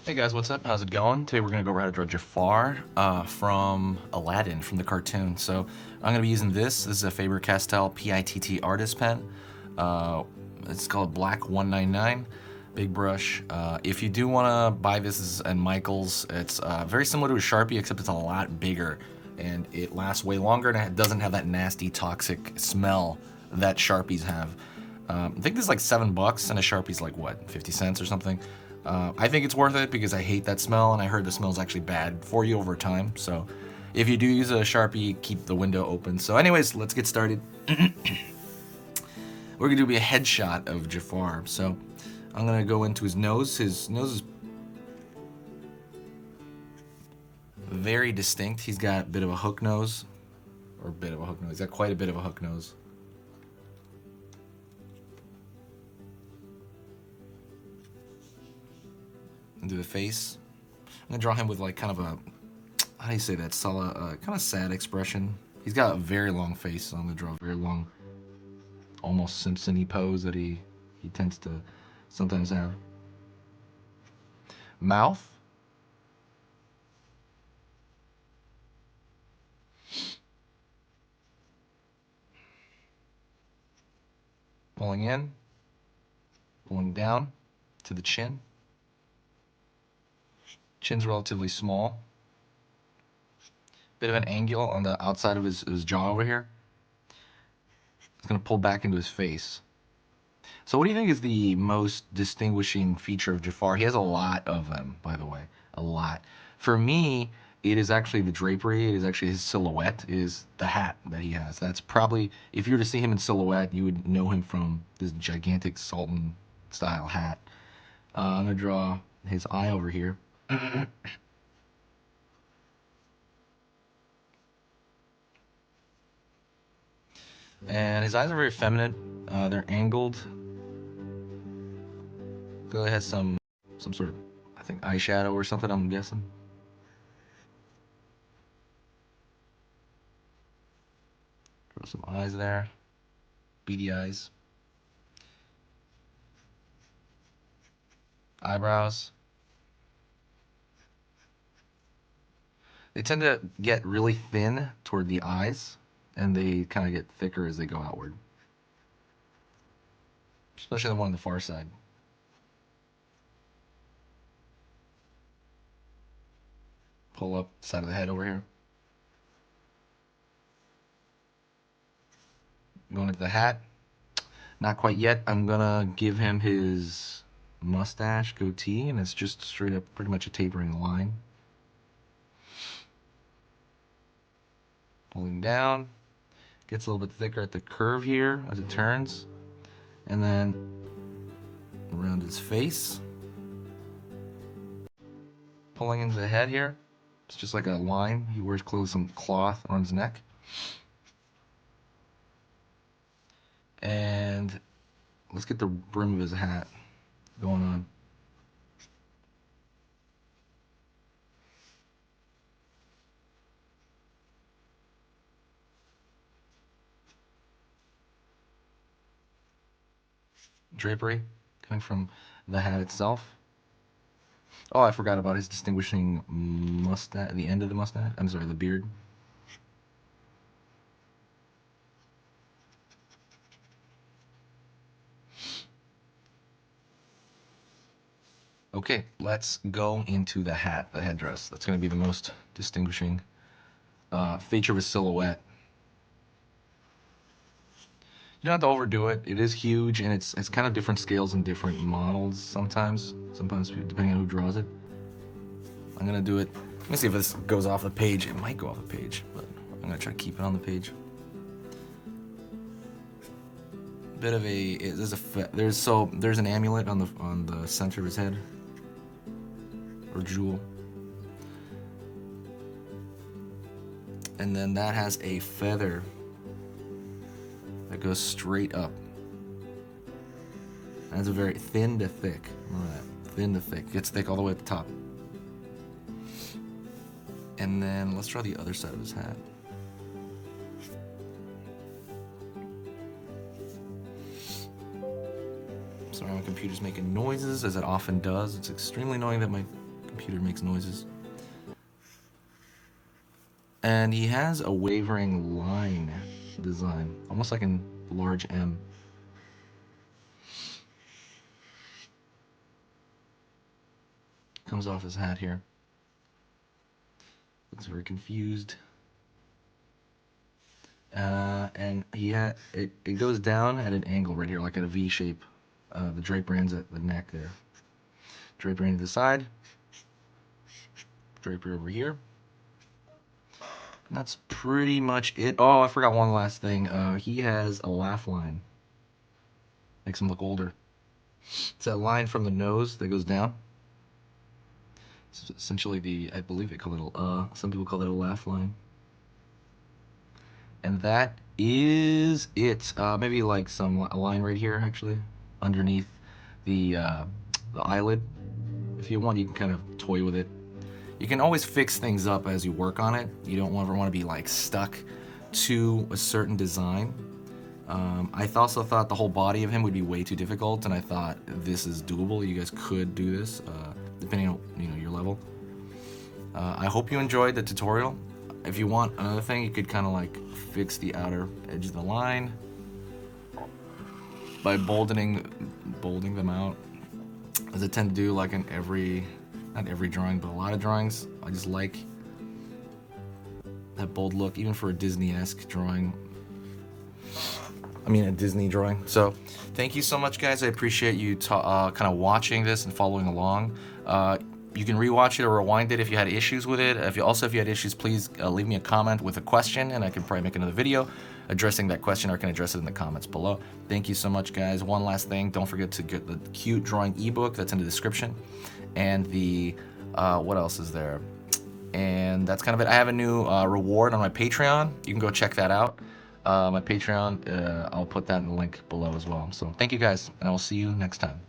Hey guys, what's up? How's it going? Today we're going to go over how to draw Jafar from Aladdin, from the cartoon. So I'm going to be using this. This is a Faber-Castell PITT artist pen. It's called Black 199, big brush. If you do want to buy this at Michael's, it's very similar to a Sharpie, except it's a lot bigger. And it lasts way longer, and it doesn't have that nasty, toxic smell that Sharpies have. I think this is like $7, and a Sharpie's like, what, 50 cents or something? I think it's worth it because I hate that smell, and I heard the smell is actually bad for you over time. So if you do use a Sharpie, keep the window open. So anyways, let's get started. We're gonna do a headshot of Jafar. So I'm gonna go into his nose. His nose is very distinct. He's got a bit of a hook nose, or a bit of a hook nose. He's got quite a bit of a hook nose. And do the face. I'm gonna draw him with like kind of a, how do you say that, kind of sad expression. He's got a very long face, so I'm gonna draw a very long, almost Simpson-y pose that he tends to sometimes have. Mouth. Pulling in, pulling down to the chin. Chin's relatively small. Bit of an angle on the outside of his jaw over here. It's gonna pull back into his face. So what do you think is the most distinguishing feature of Jafar? He has a lot of them, by the way, a lot. For me, it is actually the drapery. It is actually his silhouette. It is the hat that he has. That's probably, if you were to see him in silhouette, you would know him from this gigantic Sultan style hat. I'm gonna draw his eye over here. And his eyes are very feminine. They're angled. Clearly has some sort of, I think, eyeshadow or something, I'm guessing. Draw some eyes there. Beady eyes. Eyebrows. They tend to get really thin toward the eyes, and they kind of get thicker as they go outward. Especially the one on the far side. Pull up the side of the head over here. Going into the hat. Not quite yet. I'm gonna give him his mustache, goatee, and it's just straight up pretty much a tapering line. Pulling down. Gets a little bit thicker at the curve here as it turns. And then around his face. Pulling into the head here. It's just like a line. He wears clothes, some cloth on his neck. And let's get the brim of his hat going on. Drapery coming from the hat itself. Oh, I forgot about his distinguishing mustache, the end of the mustache. I'm sorry, the beard. Okay, let's go into the hat, the headdress. That's going to be the most distinguishing feature of his silhouette. You don't have to overdo it. It is huge, and it's kind of different scales and different models sometimes. Sometimes depending on who draws it. I'm gonna do it. Let me see if this goes off the page. It might go off the page, but I'm gonna try to keep it on the page. Bit of a there's an amulet on the center of his head, or jewel, and then that has a feather that goes straight up. That's a very thin to thick. Remember that, thin to thick. Gets thick all the way at the top. And then let's draw the other side of his hat. Sorry, my computer's making noises, as it often does. It's extremely annoying that my computer makes noises. And he has a wavering line design, almost like a large M. Comes off his hat here. Looks very confused. And it goes down at an angle right here, like at a V shape. The drapery ends at the neck there. Drapery to the side. Drapery over here. And that's pretty much it. Oh, I forgot one last thing. He has a laugh line. Makes him look older. It's that line from the nose that goes down. It's essentially I believe they call it some people call it a laugh line. And that is it. Maybe like a line right here, actually, underneath the eyelid. If you want, you can kind of toy with it. You can always fix things up as you work on it. You don't ever want to be like stuck to a certain design. I also thought the whole body of him would be way too difficult, and I thought this is doable. You guys could do this, depending on your level. I hope you enjoyed the tutorial. If you want another thing, you could kind of like fix the outer edge of the line by bolding them out, as I tend to do like in not every drawing, but a lot of drawings. I just like that bold look, even for a Disney-esque drawing. I mean, a Disney drawing. So, thank you so much, guys. I appreciate you kind of watching this and following along. You can rewatch it or rewind it if you had issues with it. If you had issues, please leave me a comment with a question, and I can probably make another video addressing that question, or I can address it in the comments below. Thank you so much, guys. One last thing, don't forget to get the cute drawing ebook that's in the description, and the what else is there? And that's kind of it. I have a new reward on my Patreon. You can go check that out. My Patreon, I'll put that in the link below as well. So thank you, guys, and I will see you next time.